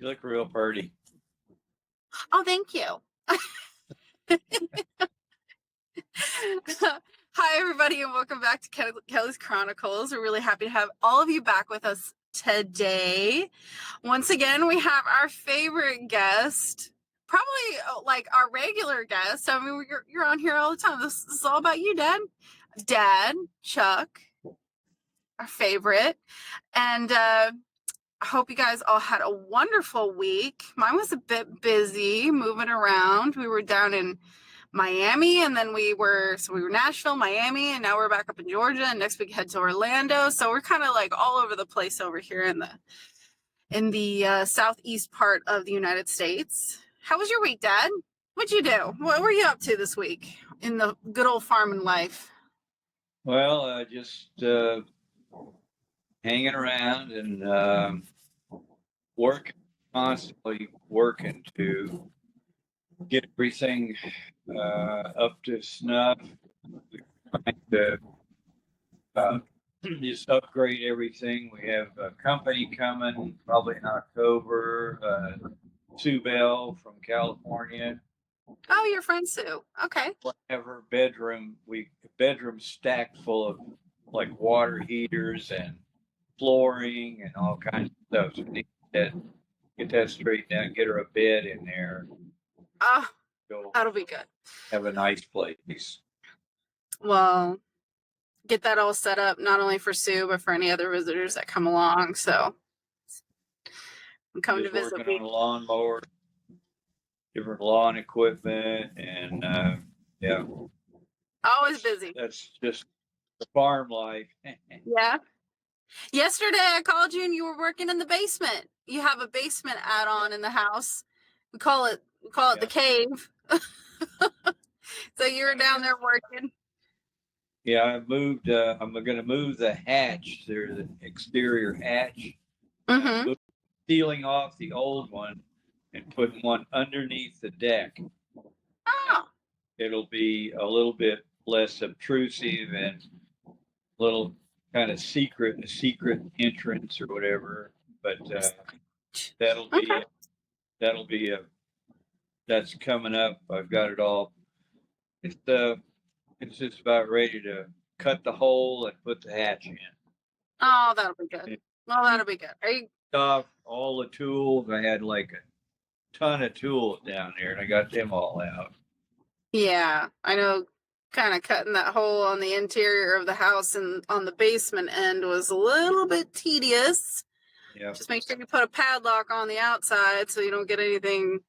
You look real pretty. Oh, thank you. Hi, everybody, and welcome back to Kelly's Chronicles. We're really happy to have all of you back with us today. Once again, we have our favorite guest, probably like our regular guest. I mean, you're on here all the time. This is all about you, Dad. Dad, Chuck, our favorite. And I hope you guys all had a wonderful week. Mine was a bit busy moving around. We were down in Miami, and then we were Nashville, Miami, and now we're back up in Georgia, and next week head to Orlando. So we're kind of like all over the place over here in the southeast part of the United States. How was your week, Dad? What'd you do? What were you up to this week in the good old farming life? Well, just hanging around and constantly working to get everything up to snuff. Trying to just upgrade everything. We have a company coming probably in October. Sue Bell from California. Oh, your friend Sue. Okay. Have her bedroom stacked full of like water heaters and flooring and all kinds of stuff. So we need to get that straightened out, get her a bed in there. Oh, that'll be good. Have a nice place. Well, get that all set up, not only for Sue, but for any other visitors that come along. So I'm coming Just to visit. Working on a lawnmower, different lawn equipment, and yeah. Always busy. That's just the farm life. Yeah. Yesterday I called you and you were working in the basement. You have a basement add-on in the house. We call it the cave. So you were down there working. Yeah, I moved. I'm going to move the hatch. There's the exterior hatch. Mm-hmm. Peeling off the old one and putting one underneath the deck. Oh. It'll be a little bit less obtrusive and a little kind of secret entrance or whatever. But that's coming up. I've got it all. It's just about ready to cut the hole and put the hatch in. Oh, that'll be good. Well, that'll be good. Are you off all the tools? I had like a ton of tools down there, and I got them all out. Yeah, I know. Kind of cutting that hole on the interior of the house and on the basement end was a little bit tedious. Yeah. Just make sure you put a padlock on the outside so you don't get anything,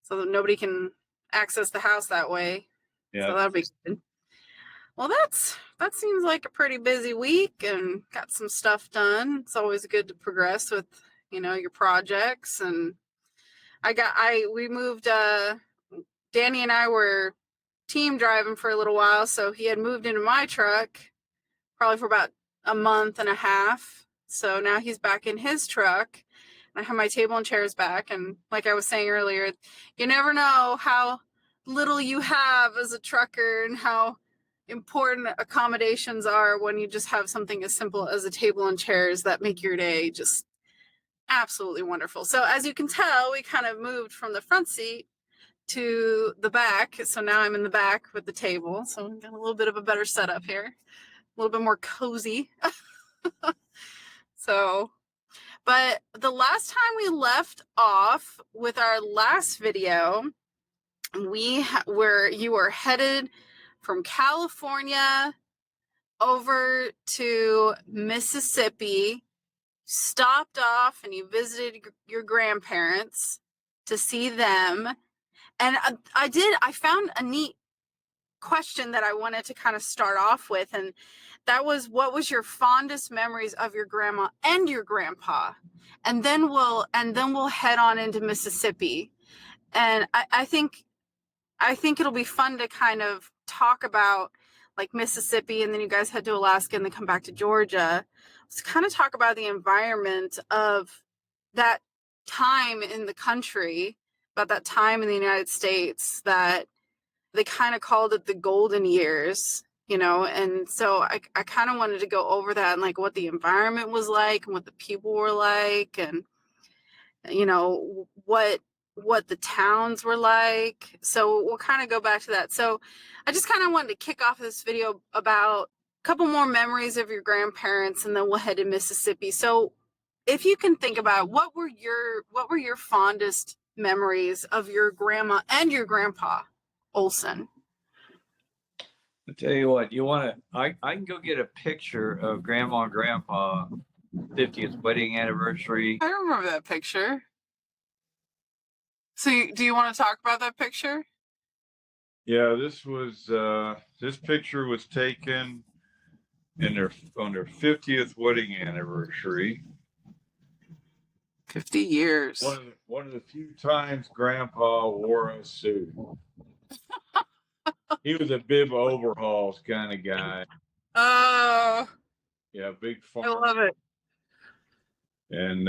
so that nobody can access the house that way. Yeah. So that'll be good. Well, that seems like a pretty busy week and got some stuff done. It's always good to progress with, your projects. And we moved, Danny and I were team driving for a little while. So he had moved into my truck probably for about a month and a half. So now he's back in his truck. I have my table and chairs back. And like I was saying earlier, you never know how little you have as a trucker and how important accommodations are when you just have something as simple as a table and chairs that make your day just absolutely wonderful. So as you can tell, we kind of moved from the front seat to the back. So now I'm in the back with the table. So we've got a little bit of a better setup here, a little bit more cozy. But the last time we left off with our last video, you were headed from California over to Mississippi, stopped off and you visited your grandparents to see them. And I found a neat question that I wanted to kind of start off with. And that was, what was your fondest memories of your grandma and your grandpa? And then we'll head on into Mississippi. And I think it'll be fun to kind of talk about like Mississippi, and then you guys head to Alaska and then come back to Georgia. Let's kind of talk about the environment of that time in the country, about that time in the United States that they kind of called it the golden years, and so I kind of wanted to go over that and like what the environment was like and what the people were like. And you know, what the towns were like. So we'll kind of go back to that. So I just kind of wanted to kick off this video about a couple more memories of your grandparents, and then we'll head to Mississippi. So if you can think about what were your fondest memories of your grandma and your grandpa Olson? I'll tell you what, I can go get a picture of Grandma and Grandpa 50th wedding anniversary. I remember that picture. So do you want to talk about that picture? Yeah, this picture was taken on their 50th wedding anniversary. 50 years. One of the few times Grandpa wore a suit. He was a bib overhauls kind of guy. Oh, Yeah, big I farm. love it. And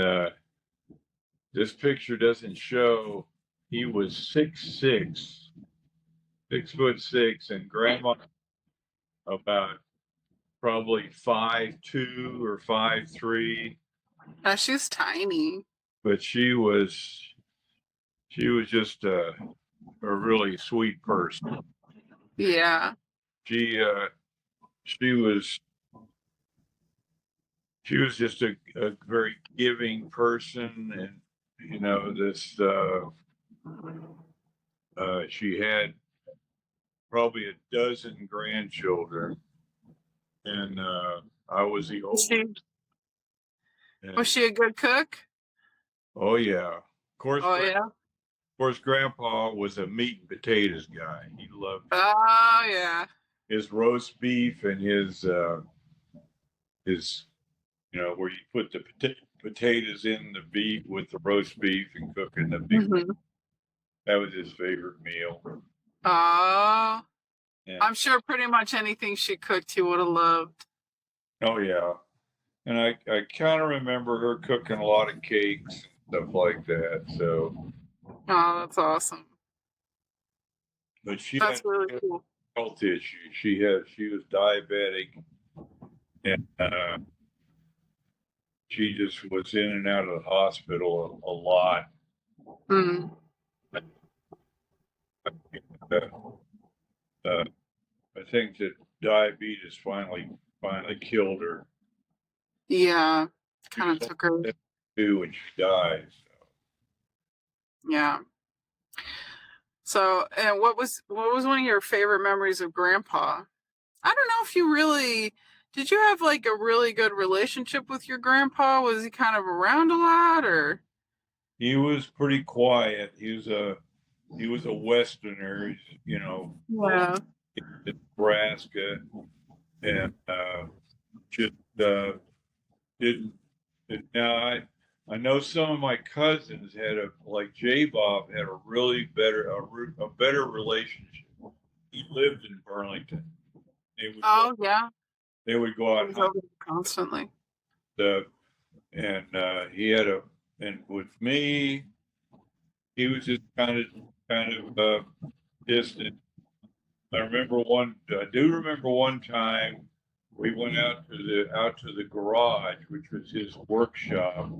this picture doesn't show he was 6'6", 6'6", and Grandma about probably 5'2" or 5'3". Yeah, she's tiny. But she was just a really sweet person. Yeah. She was just a very giving person, and you know she had probably a dozen grandchildren, and I was the Was oldest. was she a good cook? Oh yeah, of course. Oh yeah. Of course, Grandpa was a meat and potatoes guy. He loved Oh yeah. his roast beef and his where you put the potatoes in the beef with the roast beef and cooking the beef. Mm-hmm. That was his favorite meal. Oh, And, I'm sure pretty much anything she cooked he would have loved. oh yeah, and I kind of remember her cooking a lot of cakes and stuff like that. So, Oh, that's awesome. but she That's had really cool. health issues. She was diabetic, and she just was in and out of the hospital a lot. Mm. I think that diabetes finally killed her. Yeah, kind of took her. When she died. So. Yeah. So, and what was one of your favorite memories of Grandpa? I don't know if you really did. You have like a really good relationship with your grandpa? Was he kind of around a lot, or? He was pretty quiet. He was a Westerner, you know, Yeah. in Nebraska, and just didn't. Now I know some of my cousins had like J Bob had a really a better relationship. He lived in Burlington. Oh yeah. They would go He out was over there constantly. and he had and with me, he was just kind of distant. I do remember one time we went out to the garage, which was his workshop,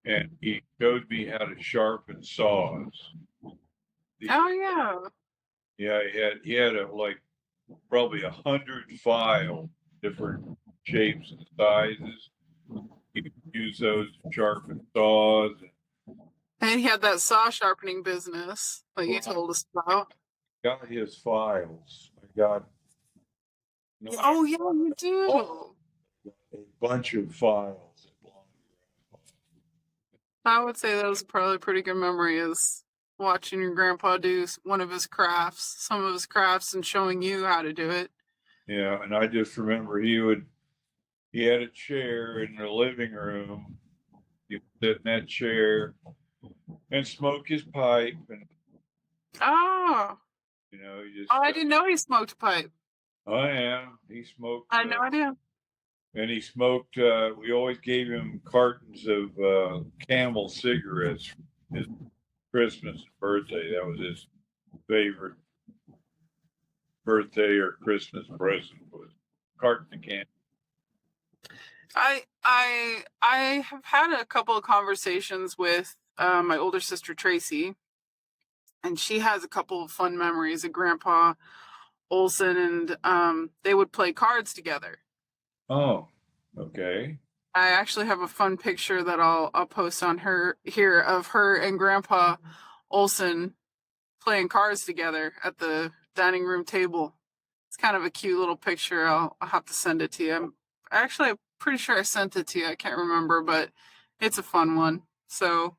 and he showed me how to sharpen saws. Oh yeah. Yeah, he had like probably 100 files, different shapes and sizes. He could use those to sharpen saws. And he had that saw sharpening business that you told us about. Got his files. I got Oh yeah, you do. a bunch of files. I would say that was probably a pretty good memory is watching your grandpa do some of his crafts, and showing you how to do it. Yeah, and I just remember he had a chair in the living room. He would sit in that chair and smoke his pipe, and Oh, he just. I didn't know he smoked a pipe. Oh yeah, he smoked. I had no idea. And he smoked. We always gave him cartons of Camel cigarettes for his Christmas and birthday. That was his favorite birthday or Christmas present, was carton of Camel. I have had a couple of conversations with my older sister Tracy, and she has a couple of fun memories of Grandpa Olson, and they would play cards together. Oh, okay. I actually have a fun picture that I'll post on her here of her and Grandpa Olson playing cards together at the dining room table. It's kind of a cute little picture. I'll have to send it to you. I'm pretty sure I sent it to you. I can't remember, but it's a fun one. So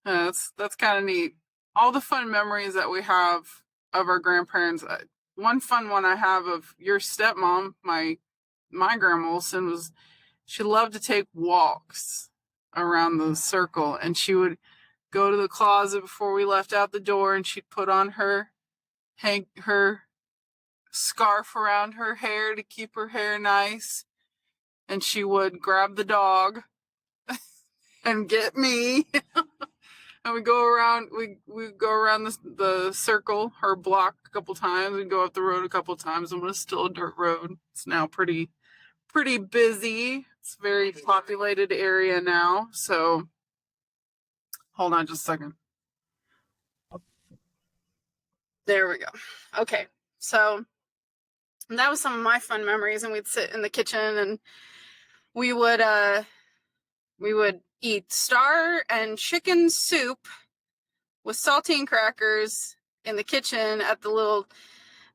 that's kind of neat. All the fun memories that we have of our grandparents. One fun one I have of your stepmom, my grandma Olson, was she loved to take walks around the circle, and she would go to the closet before we left out the door, and she'd put on her scarf around her hair to keep her hair nice, and she would grab the dog and get me. And we go around the circle, her block, a couple times, and go up the road a couple times. And it's still a dirt road. It's now pretty busy. It's a very populated area now. So hold on just a second. There we go. Okay. So that was some of my fun memories, and we'd sit in the kitchen and we would eat star and chicken soup with saltine crackers in the kitchen at the little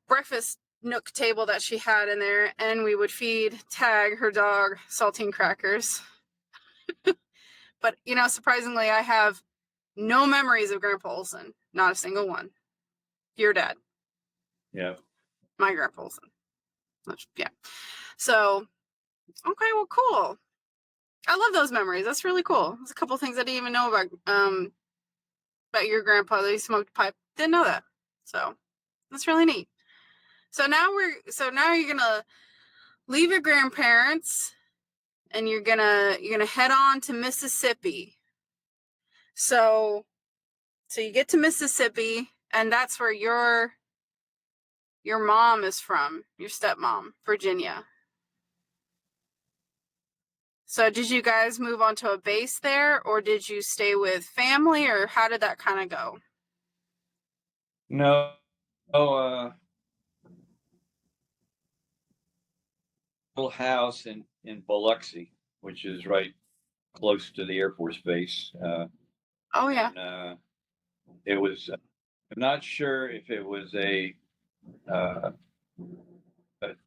breakfast nook table that she had in there, and we would feed Tag, her dog, saltine crackers. But surprisingly, I have no memories of Grandpa Olson. Not a single one. Your dad. Yeah. My Grandpa Olson. Yeah. So, okay, well, cool. I love those memories. That's really cool. There's a couple things I didn't even know about your grandpa that he smoked pipe. Didn't know that. So that's really neat. So now you're gonna leave your grandparents and you're gonna head on to Mississippi. So you get to Mississippi, and that's where your mom is from, your stepmom, Virginia. So did you guys move on to a base there, or did you stay with family, or how did that kind of go? No, little house in Biloxi, which is right close to the Air Force Base. Oh yeah. And, it was. I'm not sure if it was a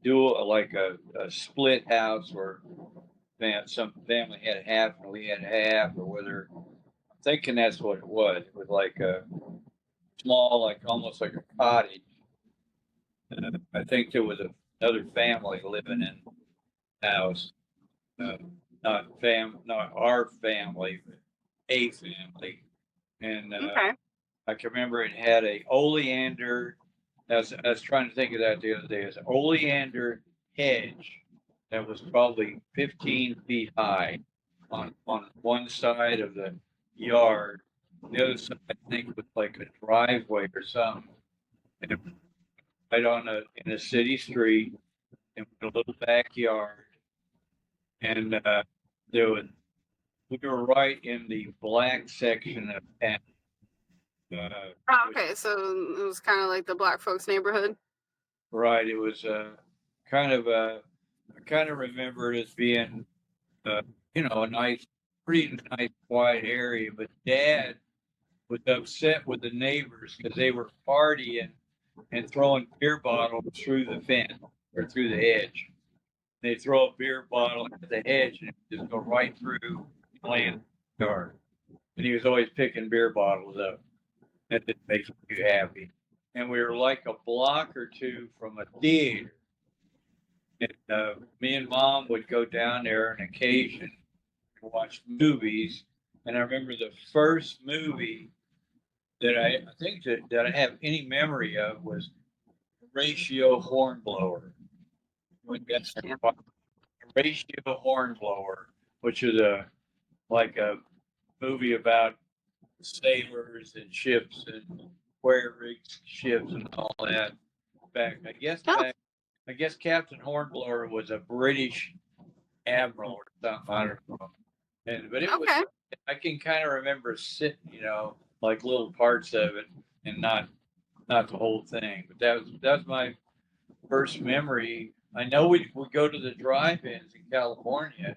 dual, like a split house, or some family had half and we had half, or whether I'm thinking that's what it was. It was like a small, like almost like a cottage. I think there was another family living in the house, not our family, but a family, and Okay. I can remember it had a oleander. I was trying to think of that the other day. It's an oleander hedge that was probably 15 feet high on one side of the yard. The other side, I think, was like a driveway or something. And it was right in a city street, in a little backyard. And we were right in the black section of town. Oh, okay. So it was kind of like the black folks neighborhood. Right. It was I kind of remember it as being, a pretty nice, quiet area. But Dad was upset with the neighbors because they were partying and throwing beer bottles through the fence or through the hedge. They throw a beer bottle at the hedge and it would just go right through the land yard. And he was always picking beer bottles up. That didn't make you happy. And we were like a block or two from a theater. And me and Mom would go down there on occasion to watch movies. And I remember the first movie that I think that I have any memory of was Ratio Hornblower. We got Ratio Hornblower, which is like a movie about sailors and ships and square rigged ships and all that. I guess Captain Hornblower was a British Admiral or something. I don't know. But it was, Okay. I can kind of remember sitting, like little parts of it, and not the whole thing. But that was my first memory. I know we would go to the drive-ins in California,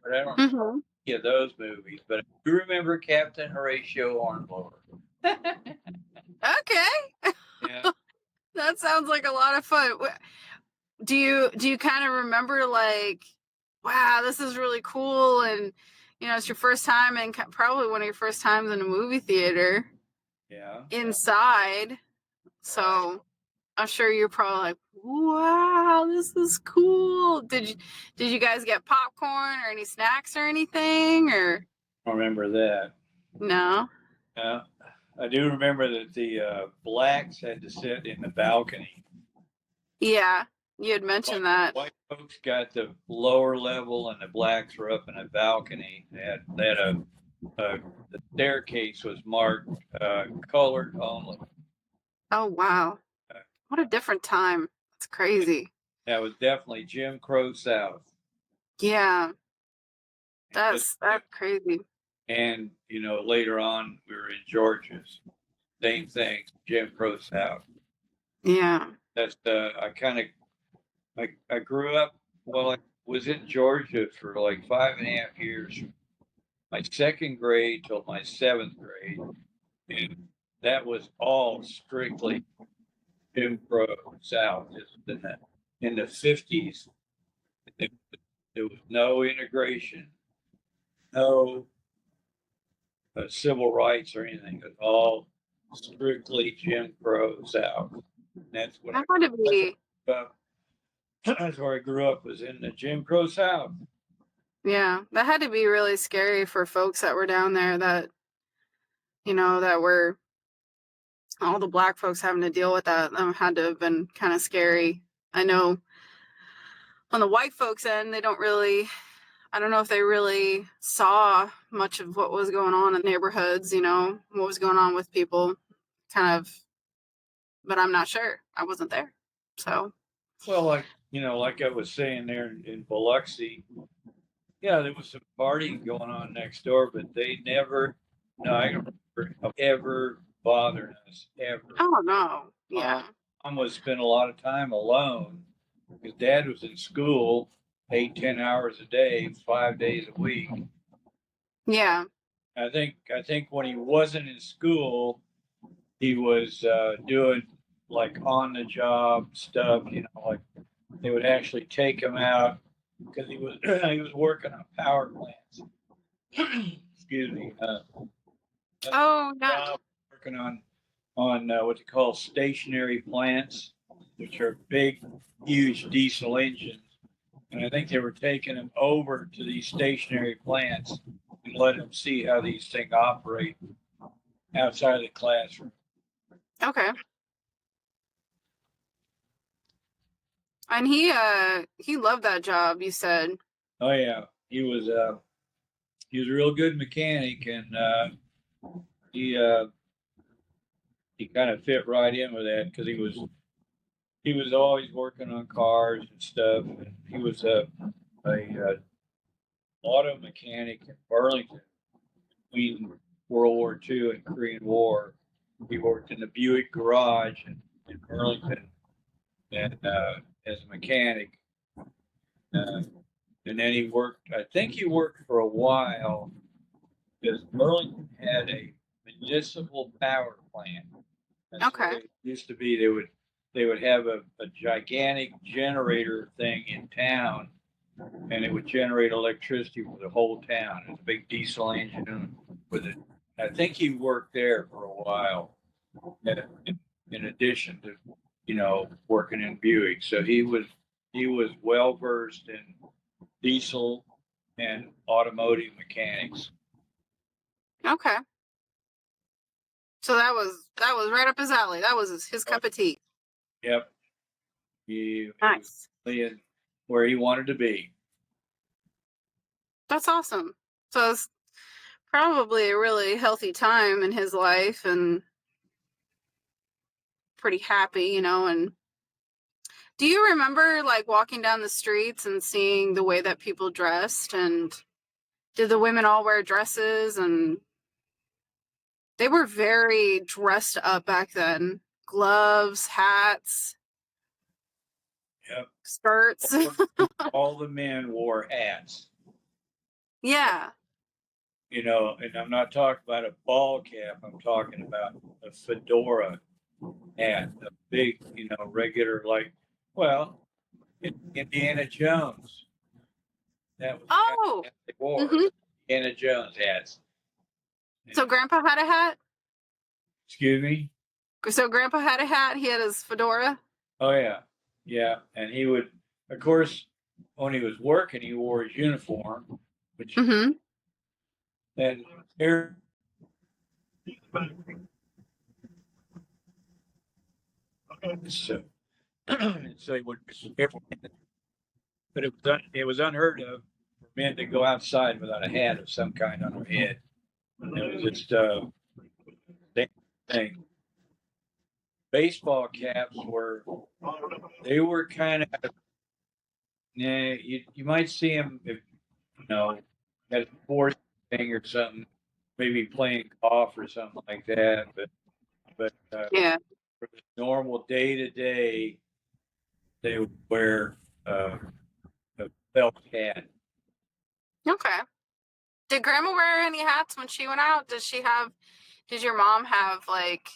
but I don't remember Hmm. any of those movies. But I do remember Captain Horatio Hornblower. Okay. Yeah. That sounds like a lot of fun. Do you kind of remember like, wow, this is really cool, and it's your first time and probably one of your first times in a movie theater Yeah. inside. So I'm sure you're probably like, wow, this is cool. Did you guys get popcorn or any snacks or anything, or I remember that. no? Yeah. I do remember that the blacks had to sit in the balcony. Yeah, you had mentioned that. White folks got the lower level, and the blacks were up in a balcony. They had the staircase was marked colored only. Oh wow, what a different time. That's crazy. That was definitely Jim Crow South. Yeah, And, that's crazy. and later on we were in Georgia's. Same thing, Jim Crow South. Yeah. That's I grew up. Well, I was in Georgia for like 5.5 years, from my second grade till my seventh grade, and that was all strictly Jim Crow South. Just in the 50s, there, there was no integration, no civil rights or anything. It was all strictly Jim Crow South. And that's what That had to be, that's where I grew up, was in the Jim Crow South. yeah, that had to be really scary for folks that were down there that, that were all the black folks having to deal with that. Had to have been kind of scary. I know on the white folks end, they don't really, I don't know if they really saw much of what was going on in neighborhoods, what was going on with people, kind of, but I'm not sure. I wasn't there. So, Well, like I was saying there in Biloxi, yeah, there was some partying going on next door, but they never, no, I don't remember ever bothering us ever. oh no. Yeah. Mom would spend a lot of time alone because Dad was in school 8-10 hours a day, 5 days a week. Yeah. I think when he wasn't in school, he was doing like on the job stuff. Like they would actually take him out because he was he was working on power plants. Excuse me. Oh no. Job working on what they call stationary plants, which are big, huge diesel engines. And I think they were taking him over to these stationary plants and let him see how these things operate outside of the classroom. Okay. And he loved that job, you said. Oh yeah, he was a real good mechanic, and he kind of fit right in with that because he was always working on cars and stuff. And he was a auto mechanic in Burlington between World War II and Korean War. He worked in the Buick garage in Burlington, and as a mechanic. Uh, and then he worked. I think he worked for a while because Burlington had a municipal power plant. That's Okay. what it used to be. They would have a gigantic generator thing in town, and it would generate electricity for the whole town. It's a big diesel engine with it. I think he worked there for a while, in addition to working in Buick. So he was well versed in diesel and automotive mechanics. Okay. So that was right up his alley. That was his cup of tea. Yep, he Nice. was where he wanted to be. That's awesome. So it's probably a really healthy time in his life and pretty happy, and Do you remember like walking down the streets and seeing the way that people dressed? And did the women all wear dresses? And they were very dressed up back then. Gloves, hats, Yep. skirts. All the men wore hats. Yeah. You know, and I'm not talking about a ball cap. I'm talking about a fedora hat, a big, you know, regular, like, well, Indiana Jones. That was the kind of Oh. hat they wore. Hmm. Indiana Jones hats. So Grandpa had a hat? Excuse me? So Grandpa had a hat? He had his fedora? Oh, yeah. Yeah. And he would, of course, when he was working, he wore his uniform, which, Mm-hmm. and here, so, so he would, but it was unheard of for men to go outside without a hat of some kind on their head. It was just thing. Baseball caps were kind of, yeah, you might see him if you know at a sports thing or something, maybe playing golf or something like that. But Yeah. for the normal day to day, they would wear a felt hat. Okay. Did Grandma wear any hats when she went out? Did your mom have like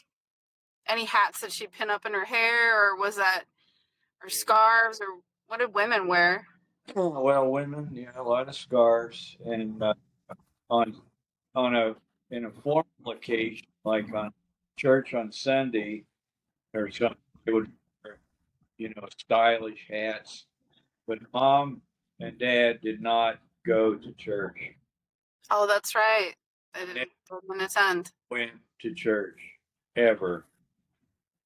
any hats that she'd pin up in her hair, or was that, or scarves, or what did women wear? Well, women, yeah, a lot of scarves, and on on a in a formal occasion like on church on Sunday or something, they would wear, you know, stylish hats. But mom and dad did not go to church. Oh, that's right. They They didn't attend. went to church ever,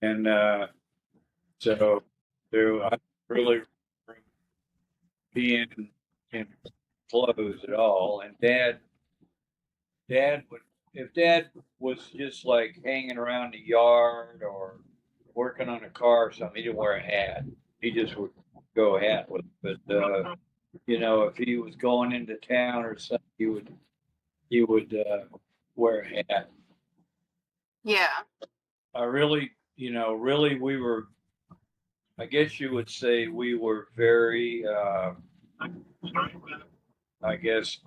and so there I really remember being in clothes at all. And dad would if dad was just like hanging around the yard or working on a car or something, he didn't wear a hat. He just would go hat with it. But you know, if he was going into town or something, he would wear a hat. Yeah. I really, you know, really we were. I guess you would say we were very, I guess,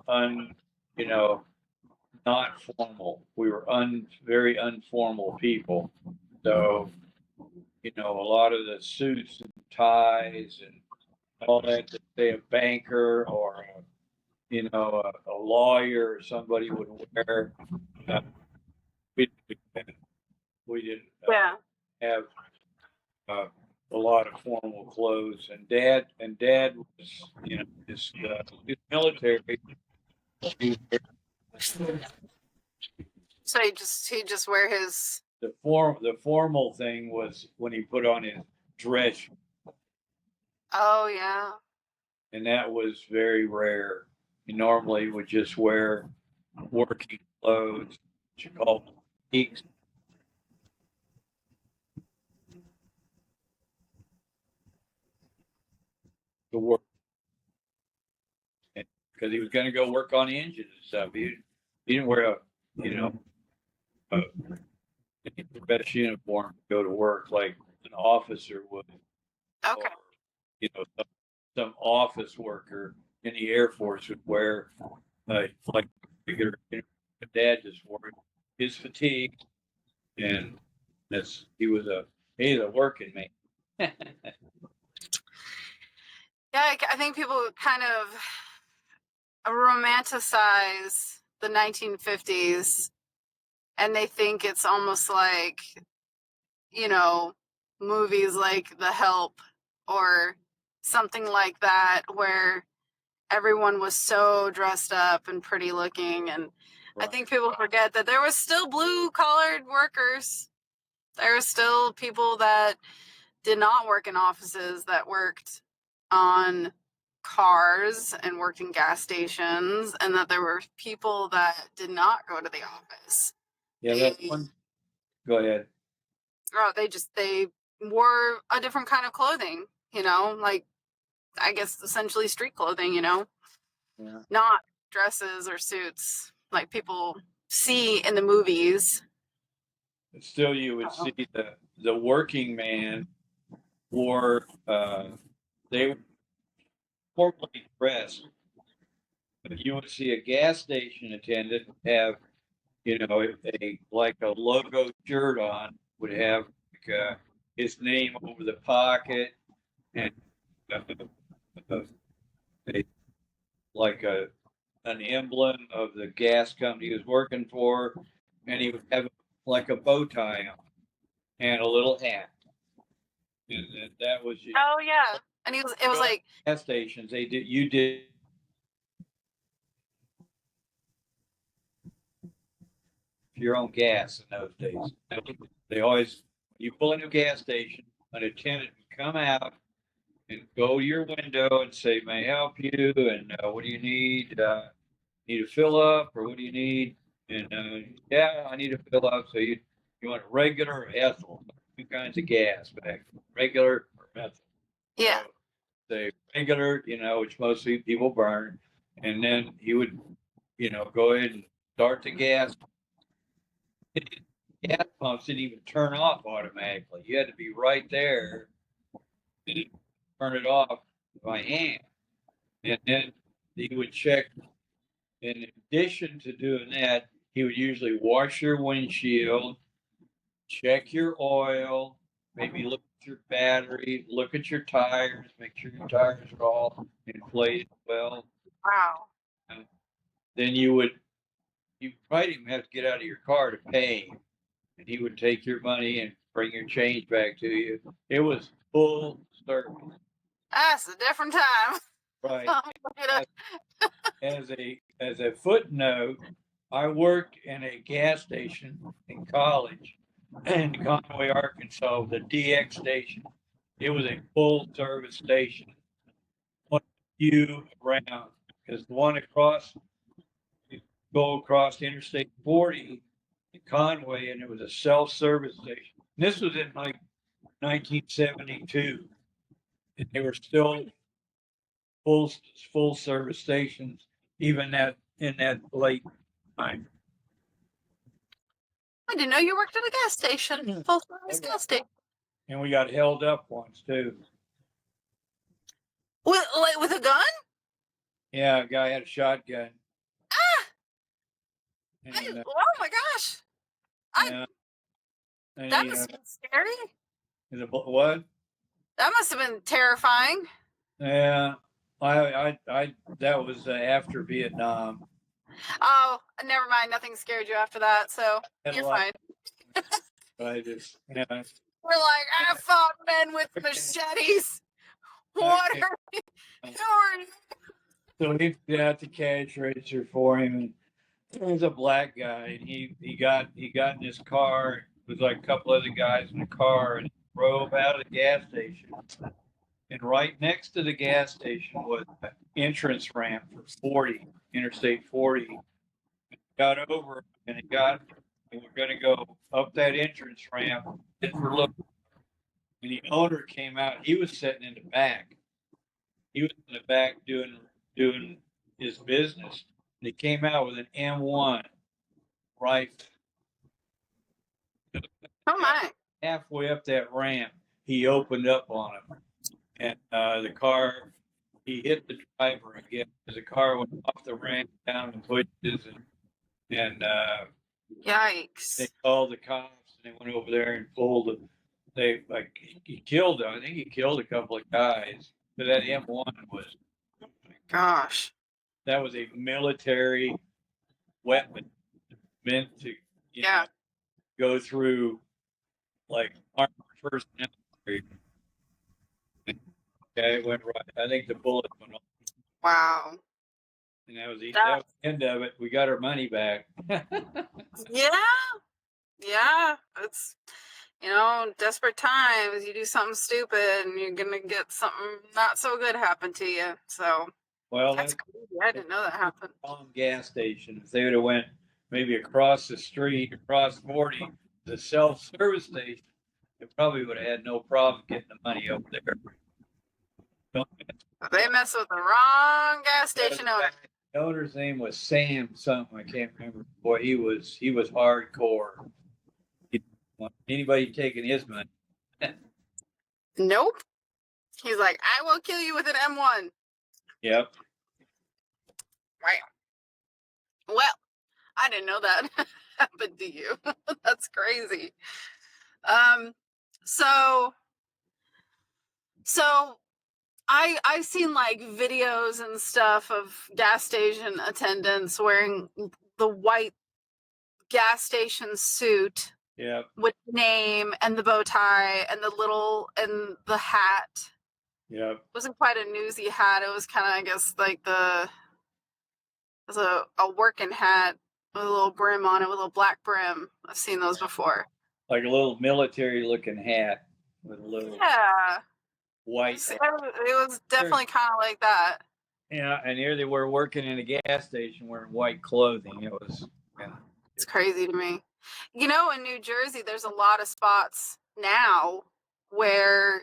you know, not formal. We were very informal people. So, you know, a lot of the suits and ties and all that, say a banker or, you know, a lawyer or somebody would wear. Uh, we, we didn't Yeah. have uh, a lot of formal clothes. And dad was, you know, his military. So he'd just wear his. The formal thing was when he put on his dress, Oh yeah. and that was very rare. He normally would just wear working clothes, which you call geeks, to work, because he was going to go work on the engine and stuff. He didn't wear a, you know, a best uniform to go to work like an officer would, Okay. or you know, some office worker in the Air Force would wear, like regular. You know, dad just wore his fatigue, and he's a working man. Yeah, I think people kind of romanticize the 1950s, and they think it's almost like, you know, movies like The Help or something like that, where everyone was so dressed up and pretty looking. And I Right. think people forget that there was still blue collared workers. There were still people that did not work in offices, that worked on cars and worked in gas stations, and that there were people that did not go to the office. Yeah, that's one. Go ahead. They wore a different kind of clothing. you know, like I guess essentially street clothing, you know, Yeah. not dresses or suits like people see in the movies. But still, you would see the working man wore, they were formally dressed. But you would see a gas station attendant have, like a logo shirt on, would have his name over the pocket and uh, uh, a, like an emblem of the gas company he was working for, and he would have like a bow tie on and a little hat. And that was your Oh yeah. And it was like, gas stations. You did your own gas in those days. They always, you pull into a gas station, an attendant would come out and go to your window and say, "May I help you? And what do you need? Need to fill up, or what do you need?" And yeah, I need to fill up. So you want regular or ethyl? Two kinds of gas back, regular or ethyl. yeah. So say regular, which mostly people burn, and then he would, go ahead and start the gas. Gas pumps didn't even turn off automatically. You had to be right there and turn it off by hand. And then he would check. In addition to doing that, he would usually wash your windshield, check your oil, maybe look at your battery, look at your tires, make sure your tires are all inflated well. Wow. Then you probably didn't have to get out of your car to pay him. And he would take your money and bring your change back to you. It was full service. That's a different time. Right. Look at it. As a footnote, I worked in a gas station in college in Conway, Arkansas, the DX station. It was a full service station. One few around, because the one across, you go across Interstate 40 in Conway, and it was a self-service station. This was in like 1972, and they were still full service stations, even in that late time. I didn't know you worked at a gas station. Full service gas station. And we got held up once too. With a gun? Yeah, a guy had a shotgun. Ah! And, Oh my gosh. yeah, and That he, must have been scary. what? That must have been terrifying. Yeah, I that was after Vietnam. Oh, never mind. Nothing scared you after that, so Had a you're lot- fine. I just, yeah, We're like, I fought men with machetes. What Okay. are you? Who are you? so he did out the cash register for him, and he was a black guy, and he got in his car. It was like a couple other guys in the car, and he drove out of the gas station. And right next to the gas station was an entrance ramp for 40, Interstate 40. Got over and and we're going to go up that entrance ramp. And we're looking, and the owner came out. He was sitting in the back. He was in the back doing his business. And he came out with an M1 rifle. Oh my. Halfway up that ramp, he opened up on him. And the car, he hit the driver again as the car went off the ramp down the bushes, and Yikes. they called the cops, and they went over there and pulled him. He killed him. I think he killed a couple of guys. But that M1 was, Gosh. that was a military weapon meant to Yeah. go through like armored personnel. Okay, it went right. I think the bullet went off, Wow. and that was the end of it. We got our money back. Yeah. Yeah. It's, desperate times. You do something stupid and you're going to get something not so good happen to you. So Well, that's crazy. I didn't know that happened. long gas station. If they would have went maybe across the street, across 40, the self-service station, they probably would have had no problem getting the money up there. They mess with the wrong gas station owner. The owner's name was Sam something. I can't remember. Boy, he was hardcore. He didn't want anybody taking his money. Nope. He's like, I will kill you with an M1. Yep. Right. Well, I didn't know that happened to you. That's crazy. So I've seen like videos and stuff of gas station attendants wearing the white gas station suit Yep. with name and the bow tie and the hat. Yep. It wasn't quite a newsy hat. It was kind of, I guess, like it was a working hat with a little brim on it, with a little black brim. I've seen those before. Like a little military looking hat with a little white. It was definitely kind of like that. Yeah, and here they were working in a gas station wearing white clothing. It was, yeah. It's crazy to me. You know, in New Jersey, there's a lot of spots now where,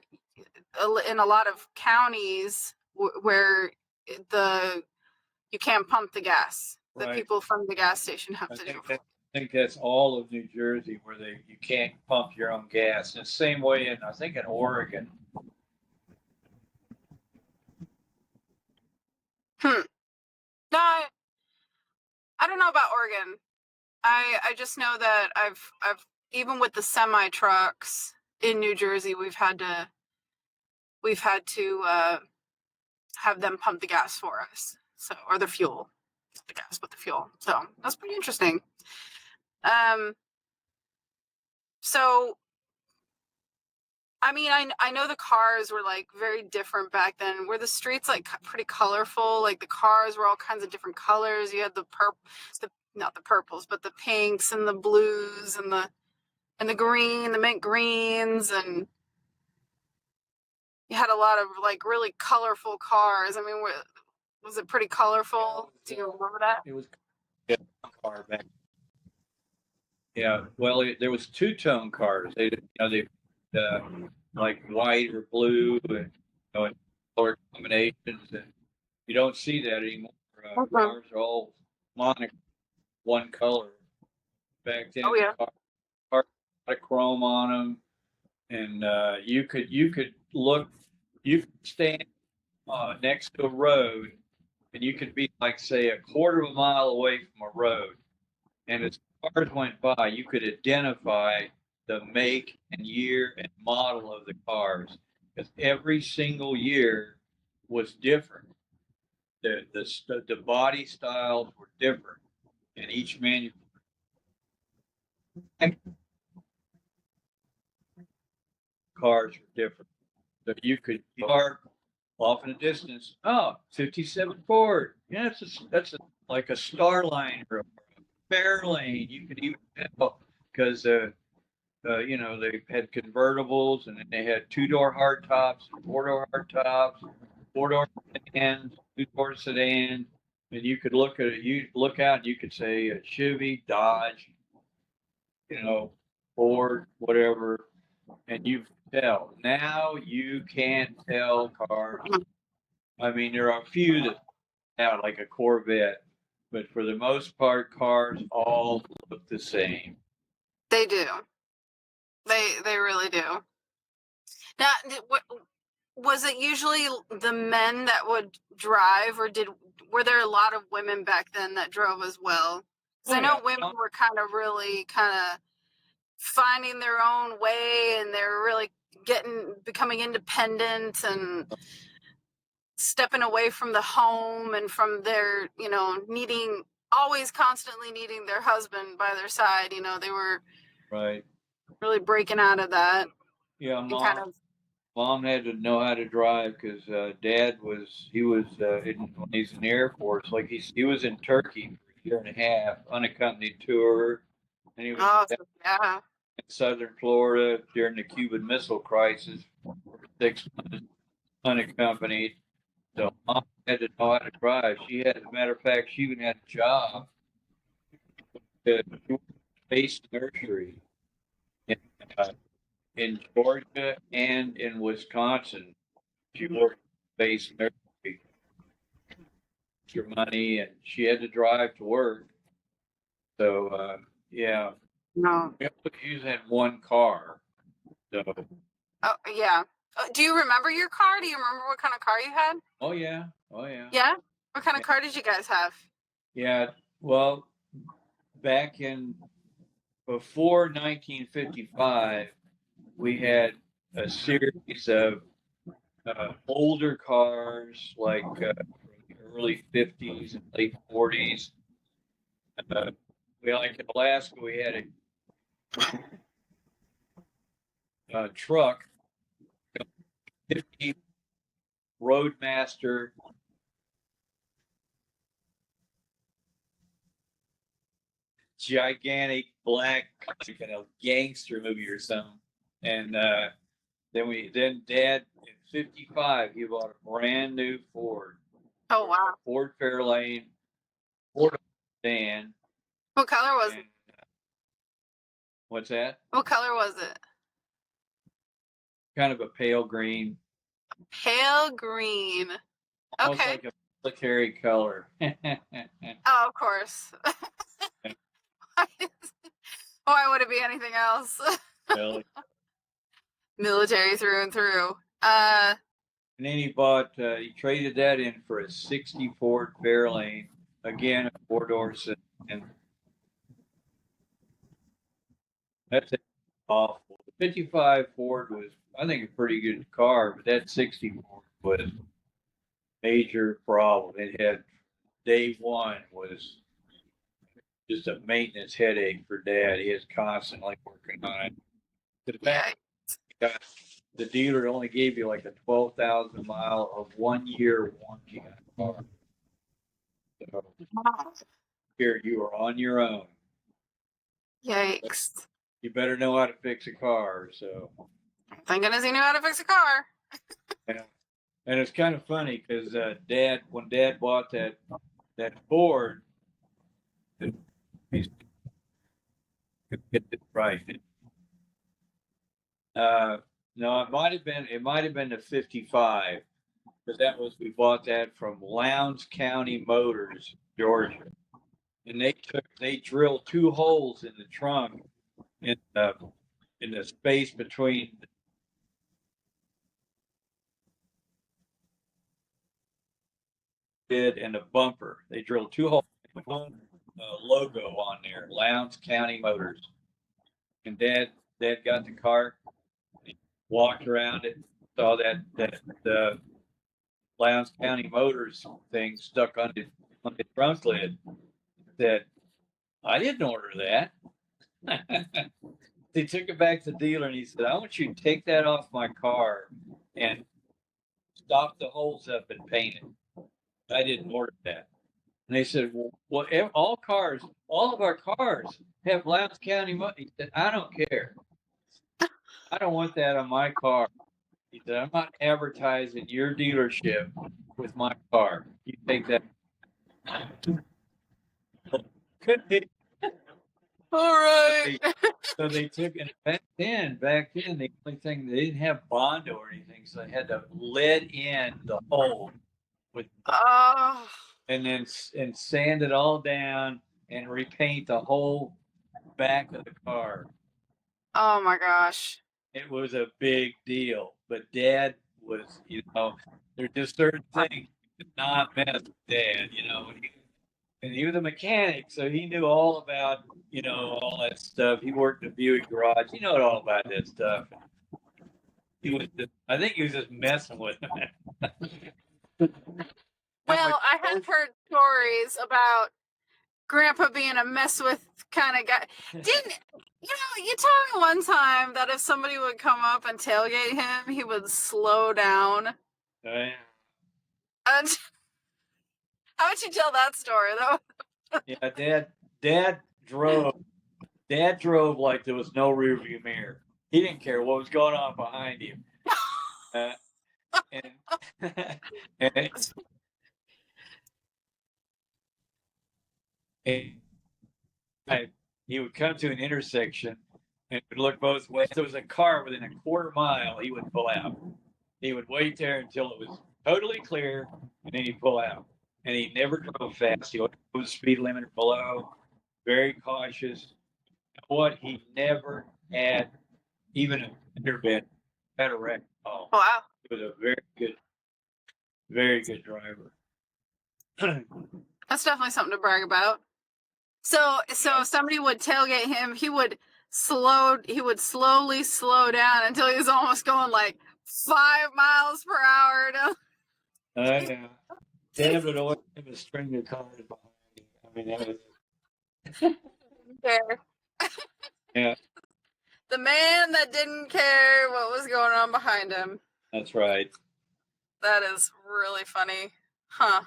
in a lot of counties, where you can't pump the gas. The Right. people from the gas station have to do. I think that's all of New Jersey where you can't pump your own gas. And the same way I think in Oregon. No, I don't know about Oregon. I just know that I've even with the semi trucks in New Jersey, we've had to have them pump the gas for us. So, or the fuel, not the gas, but the fuel. So that's pretty interesting. So I mean, I know the cars were like very different back then. Were the streets like pretty colorful? Like the cars were all kinds of different colors. You had not the purples, but the pinks and the blues and the green, the mint greens, and you had a lot of like really colorful cars. I mean, was it pretty colorful? Do you remember that? It was a car back. Yeah, well, there was two-tone cars. They like white or blue and color combinations, and you don't see that anymore. Cars are all one color. Back then, Oh yeah. cars had a chrome on them, and you could stand next to a road, and you could be like say a quarter of a mile away from a road, and as cars went by, you could identify the make and year and model of the cars because every single year was different. The body styles were different, and each manufacturer cars were different. So you could park off in the distance. Oh, 57 Ford. Yeah, that's like a Starline or a Fairlane. You could even tell because they had convertibles and then they had two-door hardtops, four-door hardtops, four-door sedans, two-door sedans, and you could look at it. You look out, and you could say a Chevy, Dodge, Ford, whatever, and you tell. Now you can't tell cars. I mean, there are a few that out like a Corvette, but for the most part, cars all look the same. They do. They really do. Now, was it usually the men that would drive, or were there a lot of women back then that drove as well? Because I know women were kind of finding their own way, and they're really becoming independent and stepping away from the home and from their, always constantly needing their husband by their side. They were right really breaking out of that. Yeah, mom had to know how to drive because dad when he's in the Air Force, like he was in Turkey for a year and a half, unaccompanied tour, and he was in southern Florida during the Cuban Missile Crisis for 6 months, unaccompanied. So mom had to know how to drive. As a matter of fact, she even had a job at Space Nursery in Georgia and in Wisconsin. She worked space and everything, extra money, and she had to drive to work. So yeah, No. we usually had one car. So Oh yeah. Do you remember your car? Do you remember what kind of car you had? oh yeah, oh yeah, Yeah. What kind of yeah. car did you guys have? Yeah. Well, back in before 1955, we had a series of older cars like from the early 50s and late 40s. We like in Alaska, we had a truck, 50 Roadmaster, gigantic black, like in a gangster movie or something. And then Dad in '55 he bought a brand new Ford, Oh wow. Ford Fairlane, Ford sedan. What color was And it? what's that? What color was it? Kind of a pale green, Pale green. almost Okay. like a military color. Oh, of course. Why would it be anything else? Well, Military through and through. and then he traded that in for a '60 Ford Fairlane, again a four-door, and that's awful. The '55 Ford was, I think, a pretty good car, but that '60 Ford was a major problem. It had day one was just a maintenance headache for Dad. He was constantly working on it. The Yeah. fact that the dealer only gave you like a 12,000 mile of 1 year warranty on a car. So here you are on your own. Yikes. You better know how to fix a car. So, Thank goodness he knew how to fix a car. and, and it's kind of funny because when Dad bought that Ford, he's get it right. No, it might have been the '55 because we bought that from Lowndes County Motors, Georgia, and they drilled two holes in the trunk in the space between the bed and the bumper. They drilled two holes with one logo on there, Lowndes County Motors. And Dad got the car, he walked around it, saw that Lowndes County Motors thing stuck on the trunk lid. Said, I didn't order that. They took it back to the dealer and he said, I want you to take that off my car and stop the holes up and paint it. I didn't order that. And they said, well, all of our cars have Lowndes County money. He said, I don't care. I don't want that on my car. He said, I'm not advertising your dealership with my car. You take that. Could be. All right. So they took it back then. The only thing they didn't have Bondo or anything, so they had to lead in the hole with, Oh. and sand it all down and repaint the whole back of the car. Oh my gosh. It was a big deal, but Dad was, there's just certain things you did not mess with Dad, and he was a mechanic, so he knew all about, all that stuff. He worked in a Buick garage. He knew all about that stuff. I think he was just messing with him. Well, I had heard stories about Grandpa being a mess with kind of guy. Didn't you told me one time that if somebody would come up and tailgate him, he would slow down. And how would you tell that story though? Yeah, Dad drove like there was no rearview mirror. He didn't care what was going on behind him. And he would come to an intersection and would look both ways. If there was a car within a quarter mile, he would pull out. He would wait there until it was totally clear, and then you pull out. And he never drove fast. He always drove the speed limit or below. Very cautious. You know what? He never had even a fender bend, had a wreck. Oh, Wow. he was a very good driver. That's definitely something to brag about. So if somebody would tailgate him, he would slowly slow down until he was almost going like 5 miles per hour. Yeah. Dad would always have a string of cars behind him. I mean, that was, Care. yeah, The man that didn't care what was going on behind him. that's right. That is really funny. Huh.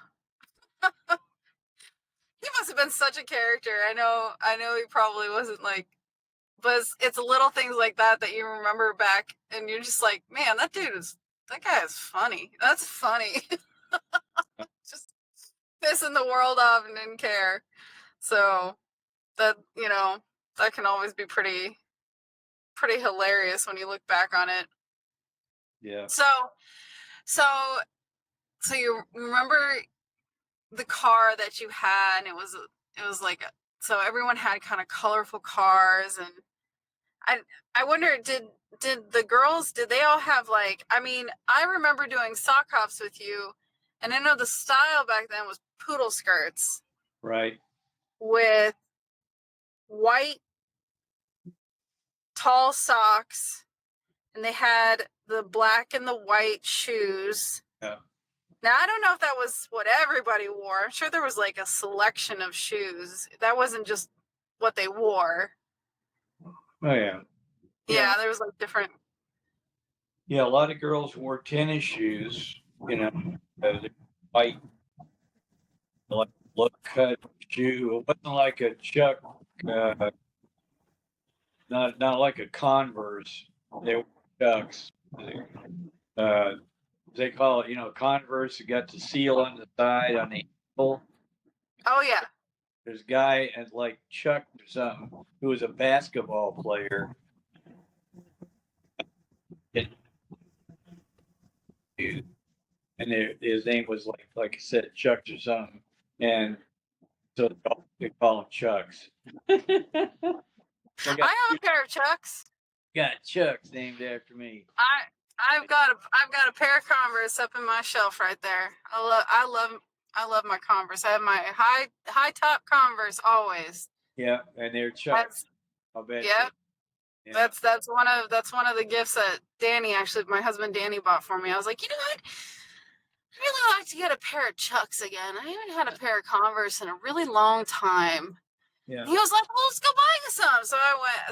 He must have been such a character. I know he probably wasn't like, but it's little things like that that you remember back and you're just like, man, that guy is funny. That's funny. Just pissing the world off and didn't care. So that, that can always be pretty hilarious when you look back on it. Yeah. So you remember the car that you had, and it was like so everyone had kind of colorful cars, and I wonder, did the girls, did they all have like, I mean, I remember doing sock hops with you, and I know the style back then was poodle skirts Right. with white tall socks, and they had the black and the white shoes. Yeah. Now, I don't know if that was what everybody wore. I'm sure there was like a selection of shoes. That wasn't just what they wore. Oh yeah. Yeah, there was like different. Yeah, a lot of girls wore tennis shoes, they're white, like low cut shoe. It wasn't like a Chuck, not like a Converse. They were Chucks. They call it, Converse. You got the seal on the side on the ankle. Oh yeah. There's a guy at like Chuck or something who was a basketball player. And his name was like I said, Chucks or something. And so they call him Chucks. I have a pair of Chucks. Got Chucks named after me. I've got a pair of Converse up in my shelf right there. I love my Converse. I have my high top Converse always. Yeah, and they're Chucks. I'll bet. Yeah. Yeah. That's one of the gifts that Danny, actually, my husband Danny, bought for me. I was like, you know what? I'd really like to get a pair of Chucks again. I haven't had a pair of Converse in a really long time. Yeah. He was like, well, let's go buy you some.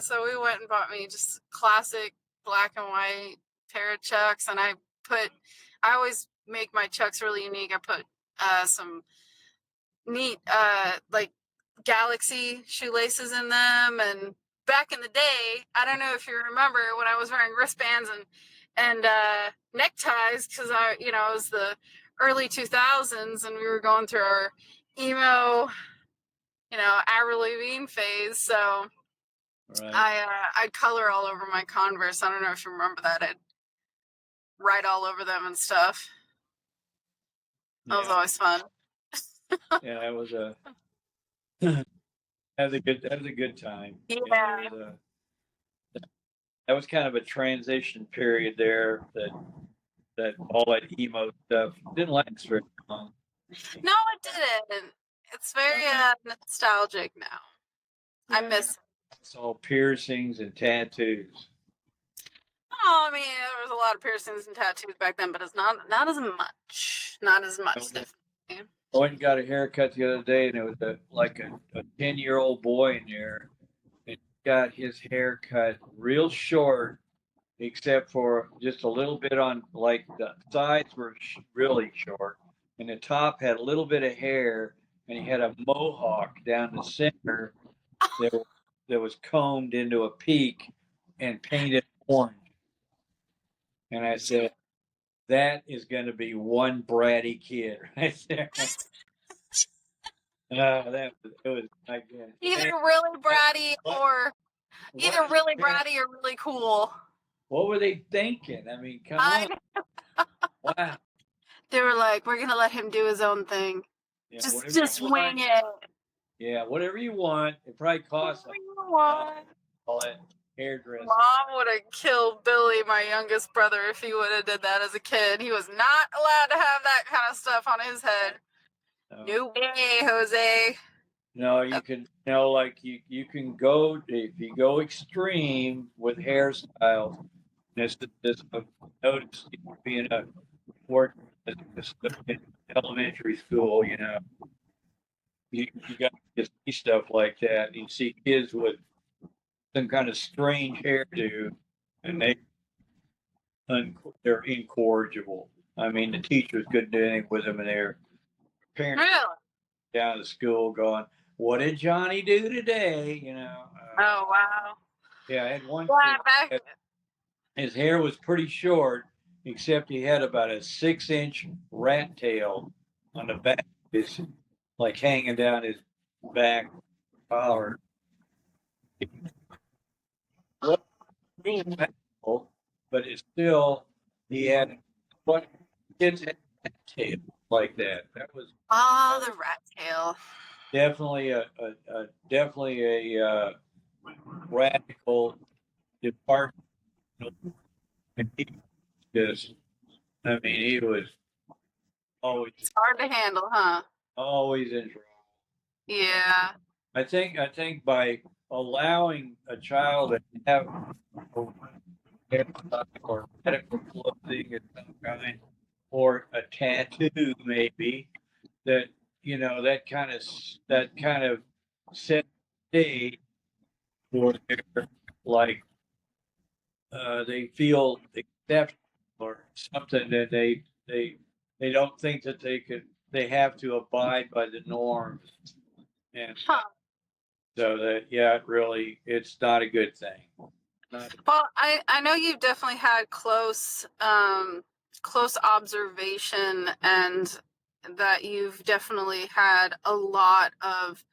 So we went and bought me just classic black and white pair of Chucks. And I always make my Chucks really unique. I put some neat like Galaxy shoelaces in them. And back in the day, I don't know if you remember when I was wearing wristbands and neckties, because it was the early 2000s and we were going through our emo, Avril Lavigne phase. So right. I'd color all over my Converse. I don't know if you remember that. I'd write all over them and stuff. That was always fun. Yeah, that was that was a good time. Yeah. That was kind of a transition period there that all that emo stuff didn't last very long. No, it didn't. It's very nostalgic now. I miss it. It's all piercings and tattoos. Oh, I mean, there was a lot of piercings and tattoos back then, but it's not as much. Not as much. I went and got a haircut the other day, and it was a 10-year-old boy in there. And he got his hair cut real short, except for just a little bit on, like the sides were really short, and the top had a little bit of hair, and he had a mohawk down the center that was combed into a peak and painted orange. And I said, that is going to be one bratty kid right there. It was like either really bratty or really cool. What were they thinking? I mean, come on. Wow. They were like, we're gonna let him do his own thing. Yeah, Just whatever you want. wing it. Yeah, whatever you want. It probably costs Whatever like you want. all that hairdressing. Mom would have killed Billy, my youngest brother, if he would have did that as a kid. He was not allowed to have that kind of stuff on his head. No way, Jose. No, you can, like you can go, if you go extreme with hairstyles. This I've noticed, being a work in elementary school, you got to see stuff like that. You see kids with some kind of strange hairdo, and they're incorrigible. I mean, the teachers couldn't do anything with them, and their parents Really? down to school going, "What did Johnny do today?" Oh, wow. Yeah, I had one Yeah, kid. His hair was pretty short, except he had about a 6-inch rat tail on the back, his like hanging down his back collar. Well, really painful, but it's still, he had what kids had a tail like that. That was oh, the rat tail. definitely definitely a radical departure. He just, I mean, he was always It's hard to handle, huh? always in trouble. Yeah. I think by allowing a child to have or medical clothing of some kind, or a tattoo maybe, that that kind of set the stage for their, like, they feel accepted or something, that they don't think that they have to abide by the norms, and Huh. so that, yeah, it's not a good thing. Well, I know you've definitely had close observation, and that you've definitely had a lot of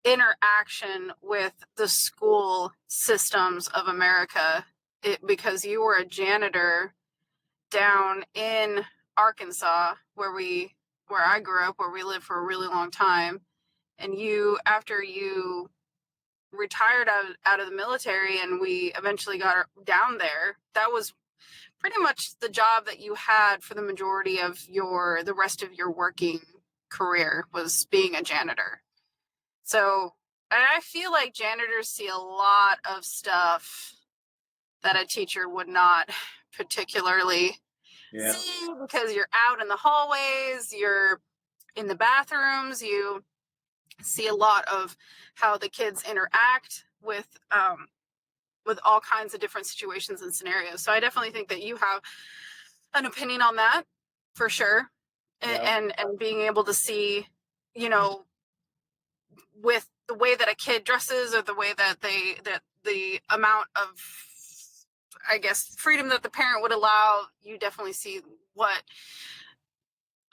interaction with the school systems of America, because you were a janitor down in Arkansas, where I grew up, where we lived for a really long time. And after you retired out of the military and we eventually got down there, that was pretty much the job that you had for the majority of the rest of your working career, was being a janitor. So, and I feel like janitors see a lot of stuff that a teacher would not particularly see, because you're out in the hallways, you're in the bathrooms, you see a lot of how the kids interact with all kinds of different situations and scenarios. So I definitely think that you have an opinion on that, for sure. And being able to see, with the way that a kid dresses, or the way that the amount of, I guess, freedom that the parent would allow, you definitely see what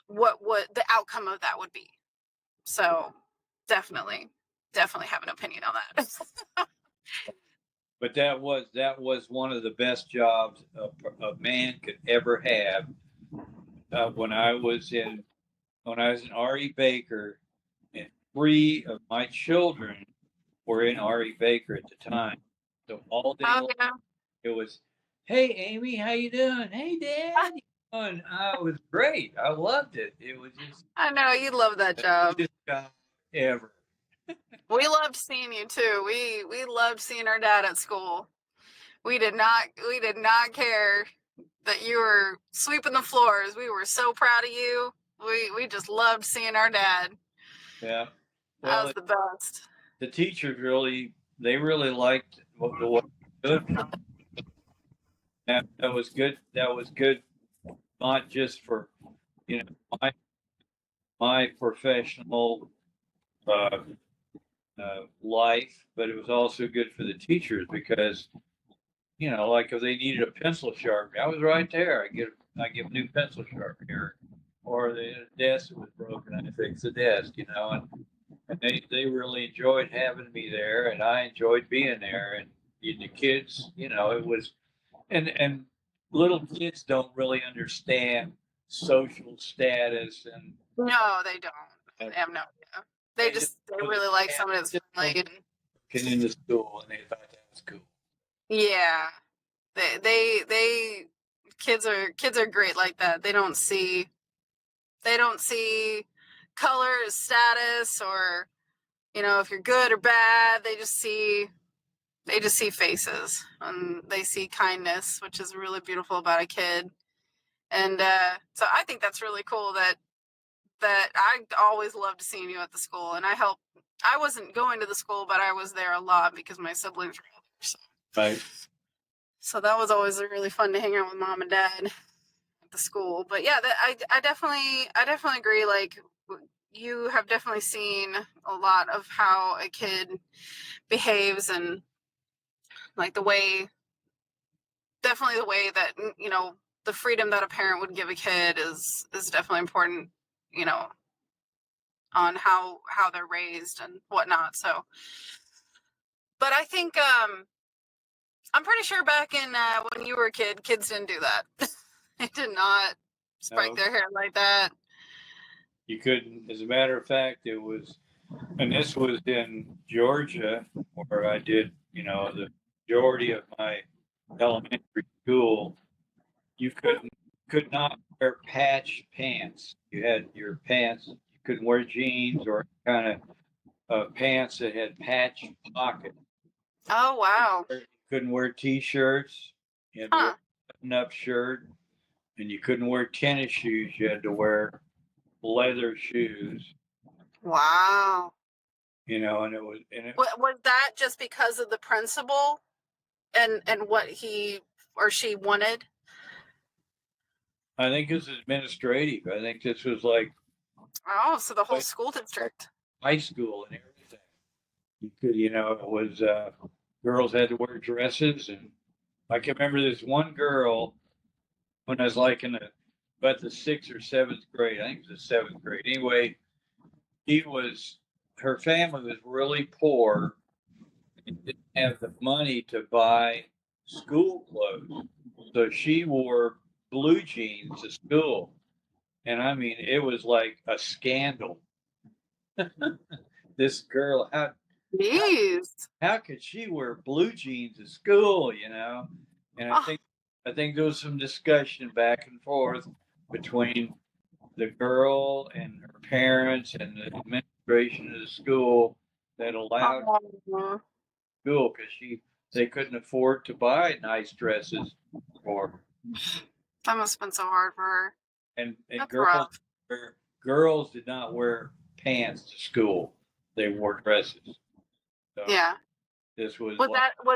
the outcome of that would be. So definitely have an opinion on that. But that was one of the best jobs a man could ever have. When I was in R.E. Baker, and 3 of my children were in R.E. Baker at the time. So all day long, it was, "Hey, Amy, how you doing? Hey, Dad, you doing?" It was great. I loved it. It was just I know you love that the job. greatest job ever. We loved seeing you too. We loved seeing our dad at school. We did not care that you were sweeping the floors. We were so proud of you. We just loved seeing our dad. Yeah. That Well, was the best. the teachers really liked what good. That was good. That was good, not just for, my professional uh, life, but it was also good for the teachers, because, like if they needed a pencil sharpener, I was right there. I give a new pencil sharpener, or the desk was broken, I fix the desk, and they really enjoyed having me there, and I enjoyed being there, and the kids, it was, and little kids don't really understand social status, and No, they don't. and They have no idea. They really like somebody that's friendly. And, get into school, and they thought that was cool. yeah, they kids are great like that. They don't see color as status, or if you're good or bad. They just see faces, and they see kindness, which is really beautiful about a kid. And so I think that's really cool that I always loved seeing you at the school. And I wasn't going to the school, but I was there a lot because my siblings were all there. Right. So that was always really fun to hang out with mom and dad at the school. But yeah, I definitely agree. Like, you have definitely seen a lot of how a kid behaves, and like definitely the way that, the freedom that a parent would give a kid is definitely important, on how they're raised and whatnot. So, but I think I'm pretty sure back in when you were a kid, kids didn't do that. They did not spike No. their hair like that. You couldn't. As a matter of fact, it was, and this was in Georgia, where I did, the majority of my elementary school. You could not wear patch pants. You had your pants. You couldn't wear jeans or kind of pants that had patch pockets. Oh wow. You couldn't wear t-shirts. You had to wear a button-up shirt, and you couldn't wear tennis shoes. You had to wear leather shoes. Wow. And it was, Was that just because of the principal and what he or she wanted? I think this is administrative. I think this was like Oh, so the whole school district. high school and everything. You could, it was girls had to wear dresses, and I can remember this one girl when I was like in about the sixth or seventh grade. I think it was the seventh grade. Anyway, her family was really poor and didn't have the money to buy school clothes, so she wore blue jeans to school, and I mean it was like a scandal. This girl, Jeez. how could she wear blue jeans to school? And Oh, I think there was some discussion back and forth between the girl and her parents and the administration of the school that allowed oh, school because they couldn't afford to buy nice dresses for her. that must have been so hard for her. And That's rough. girls did not wear pants to school; they wore dresses. So Yeah. this was Was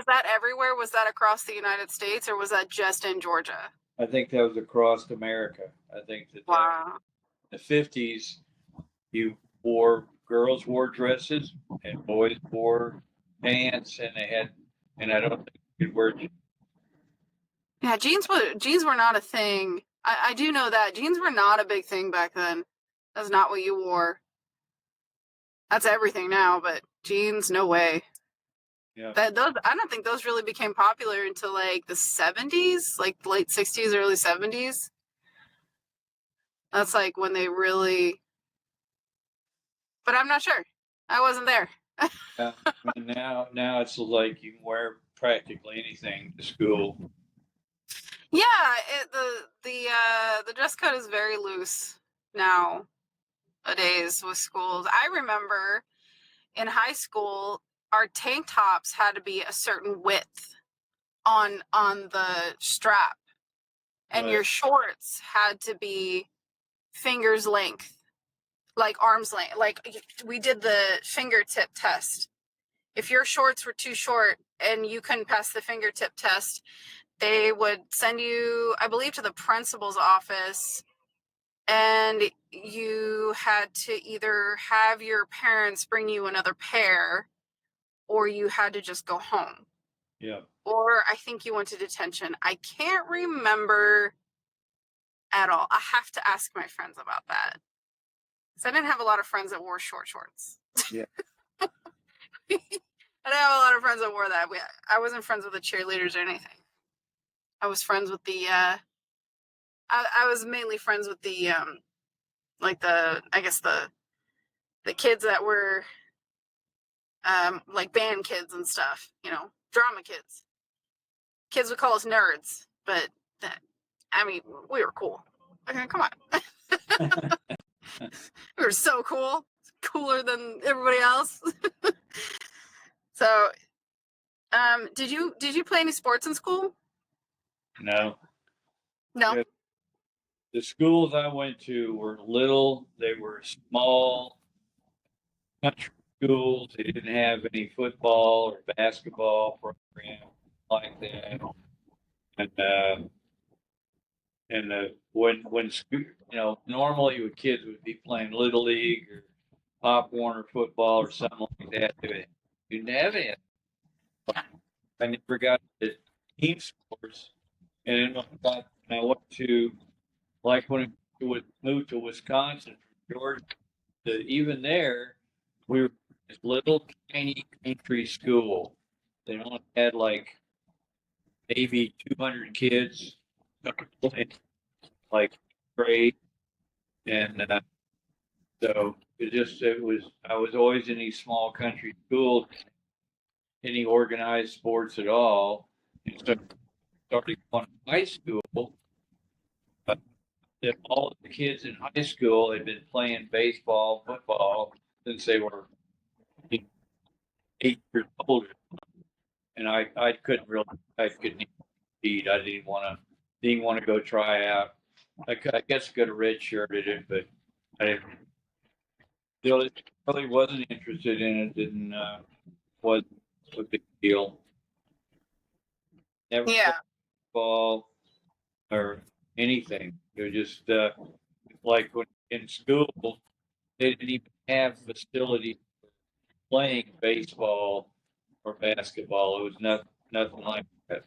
that everywhere? Was that across the United States, or was that just in Georgia? I think that was across America. I think that Wow. in the 50s, girls wore dresses and boys wore pants, and I don't think you could wear. Yeah, jeans were not a thing. I do know that jeans were not a big thing back then. That's not what you wore. That's everything now, but jeans, no way. Yeah. I don't think those really became popular until like the 70s, like late 60s, early 70s. That's like when they really. But I'm not sure. I wasn't there. I mean, now it's like you can wear practically anything to school. Yeah, the dress code is very loose nowadays with schools. I remember in high school, our tank tops had to be a certain width on the strap, and your shorts had to be fingers length, like arm's length. Like we did the fingertip test. If your shorts were too short and you couldn't pass the fingertip test, they would send you, I believe, to the principal's office, and you had to either have your parents bring you another pair, or you had to just go home. Yeah. Or I think you went to detention. I can't remember at all. I have to ask my friends about that. Because I didn't have a lot of friends that wore short shorts. Yeah. I didn't have a lot of friends that wore that. I wasn't friends with the cheerleaders or anything. I was friends with the I was mainly friends with the like the kids that were like band kids and stuff, drama kids. Kids would call us nerds, but I mean, we were cool. Okay, come on. We were so cool. Cooler than everybody else. So, did you play any sports in school? No. No. Yeah. The schools I went to were little. They were small country schools. They didn't have any football or basketball program like that. When school, normally with kids would be playing little league or Pop Warner football or something like that. You didn't have it. I never got the team sports, and then when I went to, like, when I would move to Wisconsin from Georgia, even there we were this little tiny country school. They only had like maybe 200 kids, like grade, and so I was always in these small country schools, any organized sports at all. And so starting on high school, that all of the kids in high school had been playing baseball, football since they were 8 years old, and I couldn't even compete. I didn't want to go try out. I guess I could have redshirted it, but I really wasn't interested in it. Didn't was a big deal. Never Yeah. ball or anything. It was just like when in school, they didn't even have facilities for playing baseball or basketball. It was nothing like that.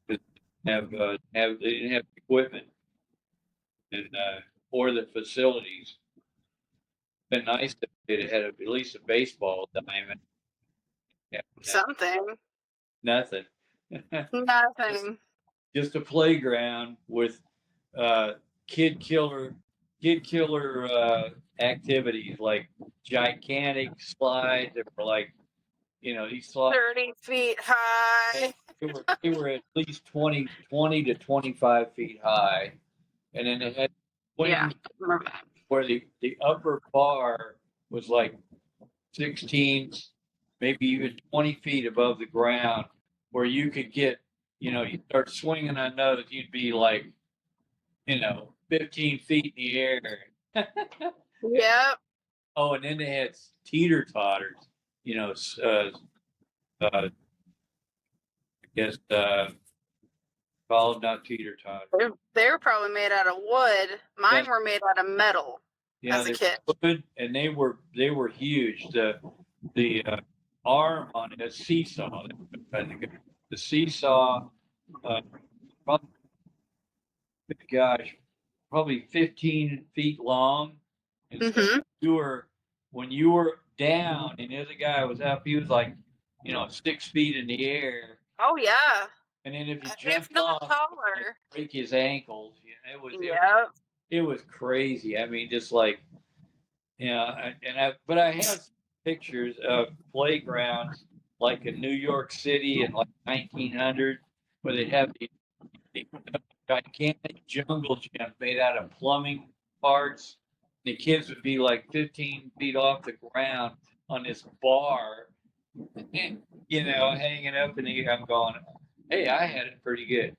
They didn't have equipment and or the facilities. Been nice if they had at least a baseball diamond. Yeah, Something. nothing. Nothing. Just a playground with uh, kid killer activities like gigantic slides that were like, these slides 30 feet high. they were at least 20 to 25 feet high, and then they had Yeah. swings where the upper bar was like 16, maybe even 20 feet above the ground, where you could get, you start swinging on those, you'd be like, 15 feet in the air. Yep. Oh, and then they had teeter totters, I guess, call them not teeter totters. They were probably made out of wood. Mine Yeah. were made out of metal as a kid. Wood, and they were huge. The arm on it, a seesaw. The seesaw, probably, gosh, probably 15 feet long. And so when you were down and the other guy was up, he was like, 6 feet in the air. Oh yeah. And then if you If jumped not off, taller. break his ankles. Yep. It was crazy. I mean, just like, but I have pictures of playgrounds like in New York City in like 1900, where they have the gigantic jungle gym made out of plumbing parts. The kids would be like 15 feet off the ground on this bar, hanging up in the air. I'm going, hey, I had it pretty good.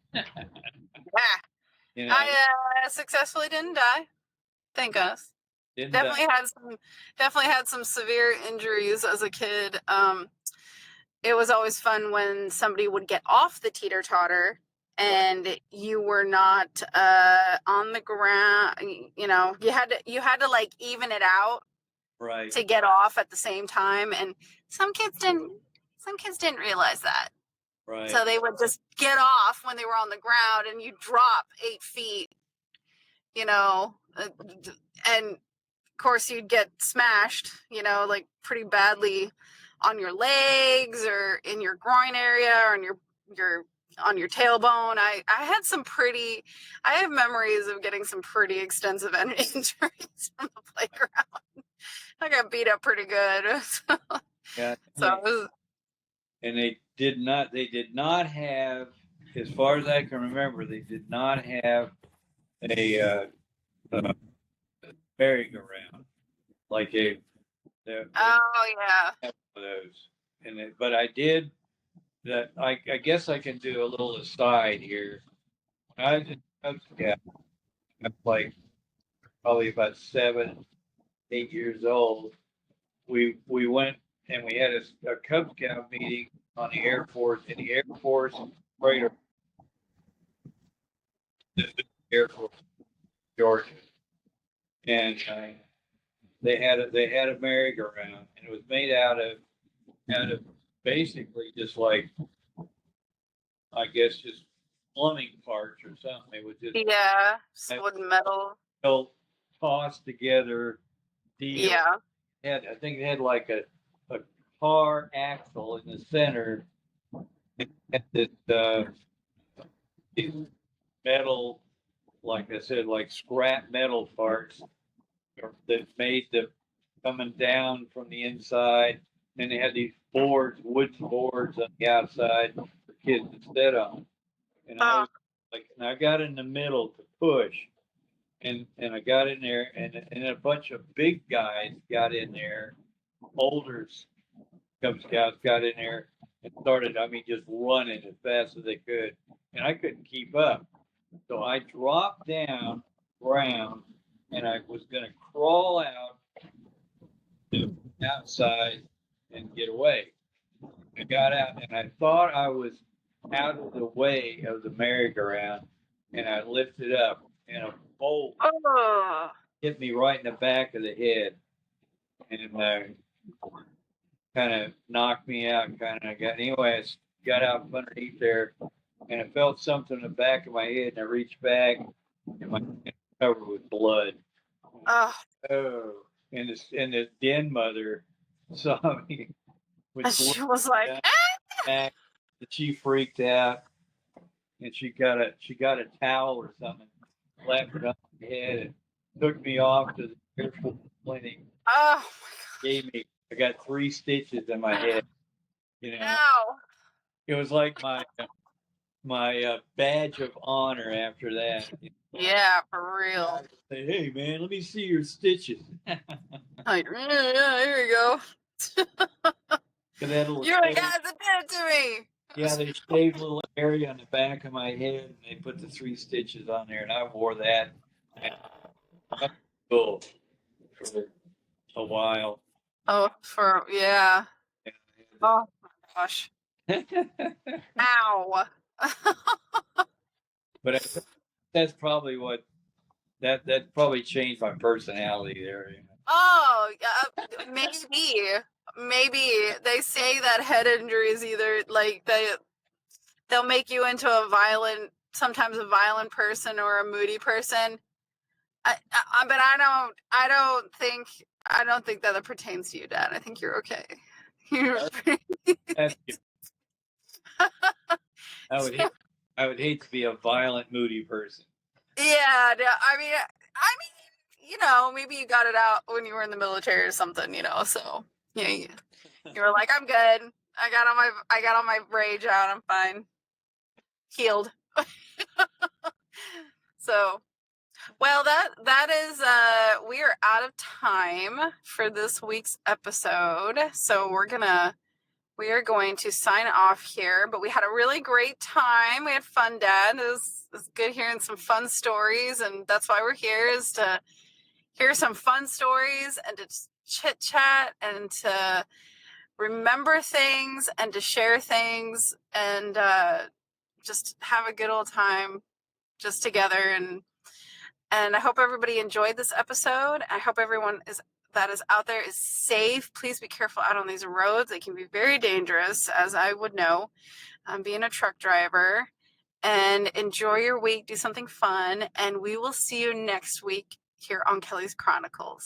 Yeah. I successfully didn't die. Thank us. Definitely had some severe injuries as a kid. It was always fun when somebody would get off the teeter totter and you were not on the ground. You had to like even it out, right, to get off at the same time. And some kids didn't realize that. right. So they would just get off when they were on the ground and you drop 8 feet, and of course you'd get smashed, like pretty badly on your legs or in your groin area or on your on your tailbone. I have memories of getting some pretty extensive injuries from the playground. I got beat up pretty good. Yeah. So it was, And they did not have, as far as I can remember, they did not have a merry-go-round like they oh yeah. have those. But I did that. I guess I can do a little aside here. When I was in Cub Scout, I was like probably about 7, 8 years old. We went and we had a Cub Scout meeting on the Air Force in the Air Force freighter, Air Force Georgia, and they had a merry-go-round, and it was made out of basically just like, I guess, just plumbing parts or something. It was just Yeah. Wood and metal. built, tossed together deal. Yeah. I think it had like a car axle in the center. It had these metal, like I said, like scrap metal parts that made the coming down from the inside. And they had these boards, wooden boards on the outside for kids to sit on. And I was like, and I got in the middle to push, and I got in there, and a bunch of big guys got in there, older Cub Scouts got in there and started, I mean, just running as fast as they could, and I couldn't keep up. So I dropped down ground, and I was going to crawl out to outside and get away. I got out, and I thought I was out of the way of the merry-go-round, and I lifted up, and a bolt Oh. hit me right in the back of the head, and kind of knocked me out. Anyway, I got out from underneath there, and I felt something in the back of my head, and I reached back, and my head was covered with blood. Oh. Oh, and the den mother saw me with She blood was like, down my back, and she freaked out, and she got a towel or something, slapped it on my head, and took me off to the Air Force clinic. oh I got 3 stitches in my head. You know, ow. it was like my badge of honor after that. Yeah, for real. Say, hey man, let me see your stitches. Like, yeah, here you go. That little You're the guys that did it to me. yeah, they shaved a little area on the back of my head, and they put the 3 stitches on there, and I wore that. Cool for a while. Oh, yeah. Oh my gosh. Ow. But that's probably what that probably changed my personality there. You know? Oh, yeah, maybe they say that head injuries either like they'll make you into sometimes a violent person or a moody person. But I don't think that pertains to you, Dad. I think you're okay. That's good. I would hate to be a violent, moody person. Yeah, I mean, maybe you got it out when you were in the military or something, so yeah, you were like, I'm good. I got all my rage out. I'm fine. Healed. So, well, that is we are out of time for this week's episode. So we are going to sign off here, but we had a really great time. We had fun, Dad. It was good hearing some fun stories, and that's why we're here, is to hear some fun stories and to chit chat and to remember things and to share things and just have a good old time just together. And I hope everybody enjoyed this episode. I hope everyone that is out there is safe. Please be careful out on these roads. They can be very dangerous, as I would know, being a truck driver. And enjoy your week. Do something fun. And we will see you next week here on Kelly's Chronicles.